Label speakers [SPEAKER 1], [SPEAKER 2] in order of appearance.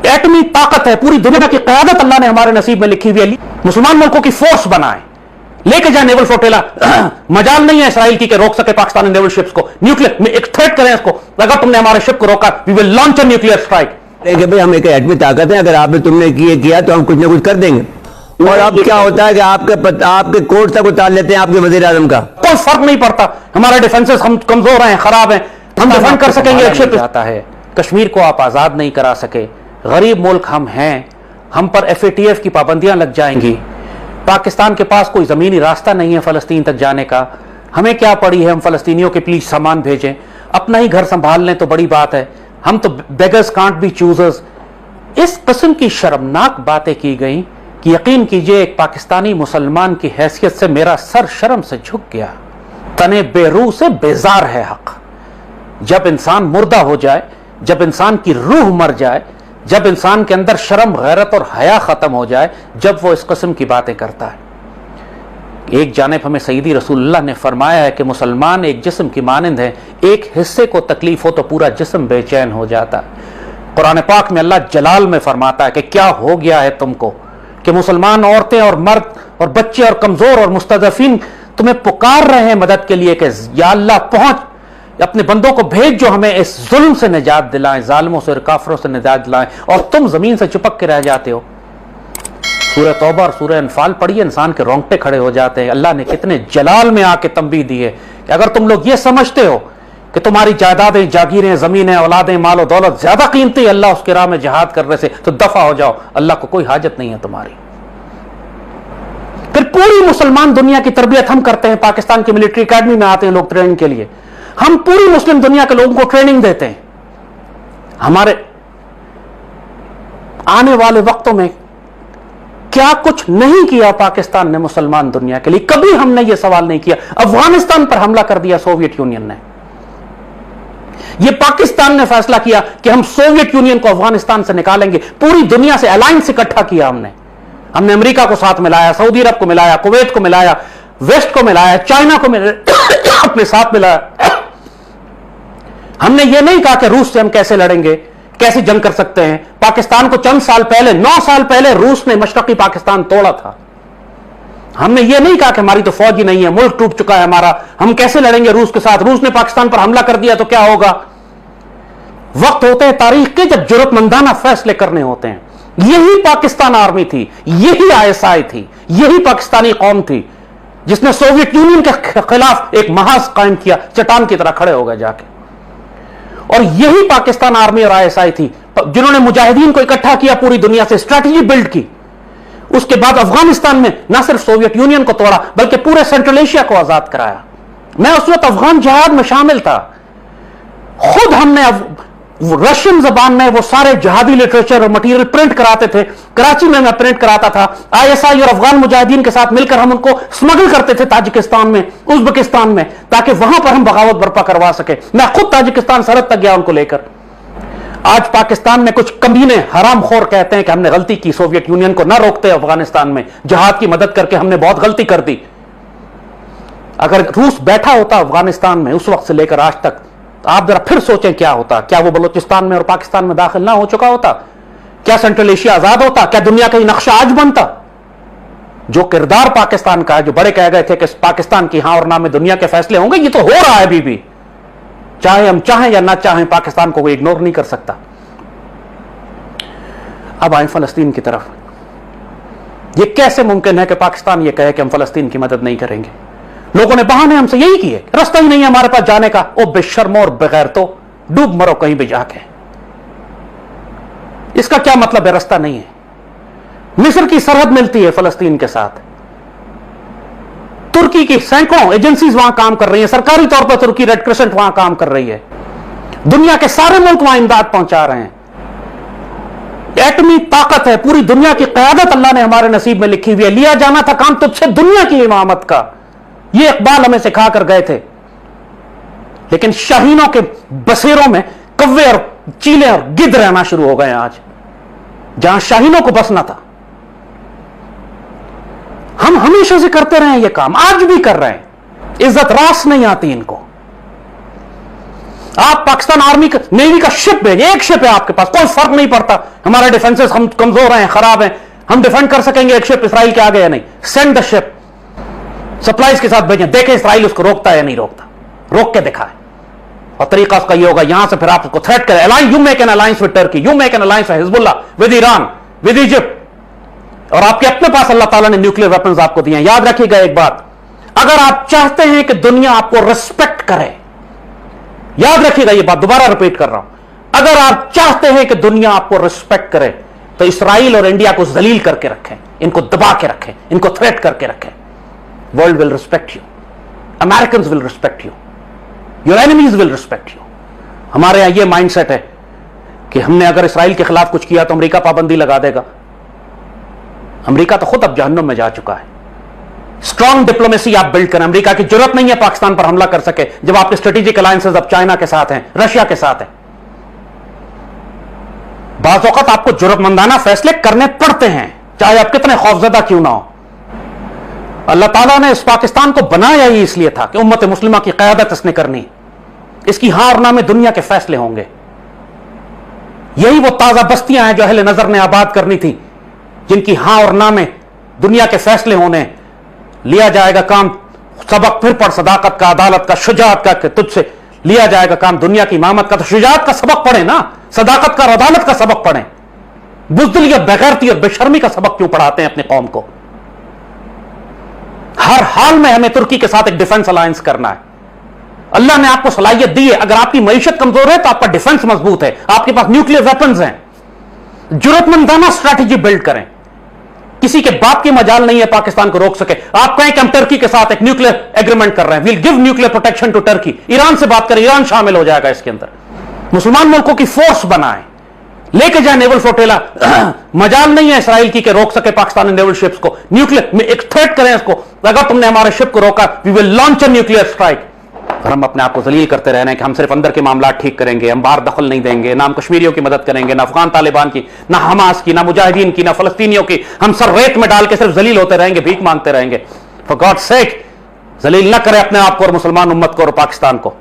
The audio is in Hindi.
[SPEAKER 1] एटमी ताकत है, पूरी दुनिया की क़यादत अल्लाह ने हमारे नसीब में लिखी हुई है। मुसलमान मुल्कों की फोर्स बनाए, लेके जाए नेवल फ्लोटेला। मजाल नहीं है इसराइल की कि रोक सके पाकिस्तानी नेवल शिप्स को। न्यूक्लियर एक थ्रेट करें इसको, अगर तुमने हमारे शिप को रोका we will launch a nuclear strike.
[SPEAKER 2] भाई हम एक एटमी ताकत है, अगर आपने तुमने किया तो हम कुछ ना कुछ कर देंगे। और अब क्या होता है कि आपके कोर्ट तक उतार लेते हैं आपके वजीर आजम का,
[SPEAKER 1] कोई फर्क नहीं पड़ता। हमारे डिफेंसेस हम कमजोर हैं, खराब हैं, हम डिफेंड कर सकेंगे। एक शिप जाता है, कश्मीर को आप आजाद नहीं करा सके, गरीब मुल्क हम हैं, हम पर FATF की पाबंदियां लग जाएंगी। पाकिस्तान के पास कोई जमीनी रास्ता नहीं है फलस्तीन तक जाने का। हमें क्या पड़ी है हम फलस्तीनियों के प्लीज सामान भेजें, अपना ही घर संभाल लें तो बड़ी बात है। हम तो बेगर्स कांट बी चूजर्स। इस किस्म की शर्मनाक बातें की गई कि यकीन कीजिए एक पाकिस्तानी मुसलमान की हैसियत से मेरा सर शर्म से झुक गया। तने बेरूह से बेजार है हक। जब इंसान मुर्दा हो जाए, जब इंसान की रूह मर जाए, जब इंसान के अंदर शर्म, गैरत और हया खत्म हो जाए, जब वो इस किस्म की बातें करता है। एक जानिब हमें सईदी रसूलुल्लाह ने फरमाया है कि मुसलमान एक जिस्म की मानंद है, एक हिस्से को तकलीफ हो तो पूरा जिस्म बेचैन हो जाता है। कुरान पाक में अल्लाह जलाल में फरमाता है कि क्या हो गया है तुमको कि मुसलमान औरतें और मर्द और बच्चे और कमजोर और मुस्तदफीन तुम्हें पुकार रहे हैं मदद के लिए कि या अल्लाह पहुंच, अपने बंदों को भेज जो हमें इस जुल्म से निजात दिलाएं, जालिमों से और काफरों से निजात दिलाएं, और तुम जमीन से चिपक के रह जाते हो। सूरह तौबा और सूरह अनफाल पढ़िए, इंसान के रोंगटे खड़े हो जाते हैं। अल्लाह ने कितने जलाल में आके तंबीह दी है कि अगर तुम लोग ये समझते हो कि तुम्हारी जायदादें, जागीरें, जमीनें, औलादें, मालो दौलत ज्यादा कीमती है अल्लाह उसके राह में जिहाद करने से, तो दफा हो जाओ, अल्लाह को कोई हाजत नहीं है तुम्हारी। फिर पूरी मुसलमान दुनिया की तरबियत हम करते हैं। पाकिस्तान की मिलिट्री अकेडमी में आते हैं लोग ट्रेनिंग के लिए, हम पूरी मुस्लिम दुनिया के लोगों को ट्रेनिंग देते हैं। हमारे आने वाले वक्तों में क्या कुछ नहीं किया पाकिस्तान ने मुसलमान दुनिया के लिए, कभी हमने यह सवाल नहीं किया। अफगानिस्तान पर हमला कर दिया सोवियत यूनियन ने, यह पाकिस्तान ने फैसला किया कि हम सोवियत यूनियन को अफगानिस्तान से निकालेंगे। पूरी दुनिया से अलायंस इकट्ठा किया हमने अमेरिका को साथ मिलाया, सऊदी अरब को मिलाया, कुवैत को मिलाया, वेस्ट को मिलाया, चाइना को मिलाया, अपने साथ मिलाया। हमने यह नहीं कहा कि रूस से हम कैसे लड़ेंगे, कैसे जंग कर सकते हैं। पाकिस्तान को चंद साल पहले, 9 साल पहले रूस ने मशरकी पाकिस्तान तोड़ा था। हमने यह नहीं कहा कि हमारी तो फौज ही नहीं है, मुल्क टूट चुका है हमारा, हम कैसे लड़ेंगे रूस के साथ। रूस ने पाकिस्तान पर हमला कर दिया तो क्या होगा। वक्त होते हैं तारीख के जब जरूरतमंदाना फैसले करने होते हैं। यही पाकिस्तान आर्मी थी, यही ISI थी, यही पाकिस्तानी कौम थी जिसने सोवियत यूनियन के खिलाफ एक महाज कायम किया, चट्टान की तरह खड़े हो गए जाके। और यही पाकिस्तान आर्मी और ISI थी जिन्होंने मुजाहिदीन को इकट्ठा किया, पूरी दुनिया से स्ट्रैटेजी बिल्ड की। उसके बाद अफगानिस्तान में न सिर्फ सोवियत यूनियन को तोड़ा बल्कि पूरे सेंट्रल एशिया को आजाद कराया। मैं उस वक्त अफगान जिहाद में शामिल था। खुद हमने रशियन जबान में वो सारे जहादी लिटरेचर और मटेरियल प्रिंट कराते थे। कराची में मैं प्रिंट कराता था। ISI और अफगान मुजाहिदीन के साथ मिलकर हम उनको स्मगल करते थे ताजिकिस्तान में, उज्बेकिस्तान में, ताकि वहां पर हम बगावत बर्पा करवा सके। मैं खुद ताजिकिस्तान सरहद तक गया उनको लेकर। आज पाकिस्तान में कुछ कमीने हरामखोर कहते हैं कि हमने गलती की, सोवियत यूनियन को ना रोकते अफगानिस्तान में, जहाद की मदद करके हमने बहुत गलती कर दी। अगर रूस बैठा होता अफगानिस्तान में उस वक्त से लेकर आज तक, आप जरा फिर सोचें क्या होता। क्या वो बलूचिस्तान में और पाकिस्तान में दाखिल ना हो चुका होता? क्या सेंट्रल एशिया आजाद होता? क्या दुनिया का नक्शा आज बनता? जो किरदार पाकिस्तान का है, जो बड़े कह गए थे कि पाकिस्तान की हां और ना में दुनिया के फैसले होंगे, ये तो हो रहा है अभी भी। चाहे हम चाहें या ना चाहें, पाकिस्तान को कोई इग्नोर नहीं कर सकता। अब आए फलस्तीन की तरफ। यह कैसे मुमकिन है कि पाकिस्तान यह कहे कि हम फलस्तीन की मदद नहीं करेंगे? लोगों ने बहाने हमसे यही किए, रास्ता ही नहीं है हमारे पास जाने का। ओ बेशर्मो और बगैर तो डूब मरो कहीं भी जाके। इसका क्या मतलब है रास्ता नहीं है? मिस्र की सरहद मिलती है फलस्तीन के साथ, तुर्की की सैकड़ों एजेंसीज वहां काम कर रही है, सरकारी तौर पर तुर्की रेड क्रिसेंट वहां काम कर रही है। दुनिया के सारे मुल्क वहां इमदाद पहुंचा रहे हैं। एटमी ताकत है, पूरी दुनिया की क़यादत अल्लाह ने हमारे नसीब में लिखी हुई है। लिया जाना था काम तुझसे दुनिया की इमामत का, ये इकबाल हमें सिखा कर गए थे। लेकिन शाहीनों के बसेरों में कव्वे और चीले और गिद्ध रहना शुरू हो गए। आज जहां शाहीनों को बसना था, हम हमेशा से करते रहे ये काम, आज भी कर रहे हैं। इज्जत रास नहीं आती इनको। आप पाकिस्तान आर्मी नेवी का शिप भेजे, एक शिप है आपके पास, कोई फर्क नहीं पड़ता हमारे डिफेंसेस हम कमजोर हैं, खराब हैं, हम डिफेंड कर सकेंगे एक शिप इसराइल के आगे या नहीं, सेंड द शिप, सप्लाईज के साथ भेजें, देखें इसराइल उसको रोकता है या नहीं रोकता, रोक के दिखाए। और तरीका उसका ये होगा, यहां से फिर आप उसको थ्रेट करें, alliance, you make an alliance with Turkey, you make an alliance with Hezbollah, with Iran, with Egypt, और आपके अपने पास अल्लाह ताला ने न्यूक्लियर वेपन्स आपको दिए हैं। याद रखिएगा एक बात, अगर आप चाहते हैं कि दुनिया आपको रिस्पेक्ट करे, याद रखिएगा ये बात, दोबारा रिपीट कर रहा हूं, अगर आप चाहते हैं कि दुनिया आपको रिस्पेक्ट करे तो इसराइल और इंडिया को जलील करके रखें, इनको दबा के रखें, इनको थ्रेट करके रखें। World will respect you, American will respect you, your enemies will respect you. हमारे यहां यह माइंडसेट है कि हमने अगर इसराइल के खिलाफ कुछ किया तो अमेरिका पाबंदी लगा देगा। अमेरिका तो खुद अब जहन्नुम में जा चुका है। स्ट्रांग डिप्लोमेसी आप बिल्ड करें, अमेरिका की जरूरत नहीं है पाकिस्तान पर हमला कर सके जब आपके स्ट्रेटेजिक अलायंसेस अब चाइना के साथ हैं, रशिया के साथ हैं। बाज़ औक़ात आपको जरूरतमंदाना फैसले करने पड़ते हैं, चाहे आप कितने खौफजदा क्यों ना हो। अल्लाह ताला ने इस पाकिस्तान को बनाया ही इसलिए था कि उम्मत मुस्लिमा की क़यादत इसने करनी, इसकी हां और ना में दुनिया के फैसले होंगे। यही वो ताजा बस्तियां हैं जो अहले नजर ने आबाद करनी थी, जिनकी हां और ना में दुनिया के फैसले होने। लिया जाएगा काम, सबक फिर पढ़ सदाकत का, अदालत का, शुजाअत का, तुझसे लिया जाएगा काम दुनिया की इमामत का। तो शुजाअत का सबक पढ़े ना, सदाकत का और अदालत का सबक पढ़े। बुज़दिलियत, बेगैरती और बेशर्मी का सबक क्यों पढ़ाते हैं अपने कौम को? हर हाल में हमें तुर्की के साथ एक डिफेंस अलायंस करना है। अल्लाह ने आपको सलाहियत दी है, अगर आपकी मईशत कमजोर है तो आपका डिफेंस मजबूत है, आपके पास न्यूक्लियर वेपन्स हैं। जरूरतमंदाना स्ट्रैटेजी बिल्ड करें। किसी के बाप की मजाल नहीं है पाकिस्तान को रोक सके। आप कहें कि हम टर्की के साथ एक न्यूक्लियर एग्रीमेंट कर रहे हैं, will give nuclear protection to Turkey. Iran से बात करें, ईरान शामिल हो जाएगा इसके अंदर। मुसलमान मुल्कों की फोर्स बनाए, लेके जाए नेवल फ्लोटेला। मजाल नहीं है इसराइल की कि रोक सके पाकिस्तानी नेवल शिप्स को। न्यूक्लियर में एक थ्रेट करें इसको, अगर तुमने हमारे शिप को रोका we will launch a nuclear strike. और हम अपने आप को जलील करते रह रहे हैं कि हम सिर्फ अंदर के मामला ठीक करेंगे, हम बाहर दखल नहीं देंगे, ना हम कश्मीरियों की मदद करेंगे, ना अफगान तालिबान की, ना हमास की, ना मुजाहिदीन की, ना फलस्तीनियों की। हम सर रेत में डाल के सिर्फ जलील होते रहेंगे, भीख मांगते रहेंगे। फॉर गॉड सेक जलील न करें अपने आप को और मुसलमान उम्मत को और पाकिस्तान को।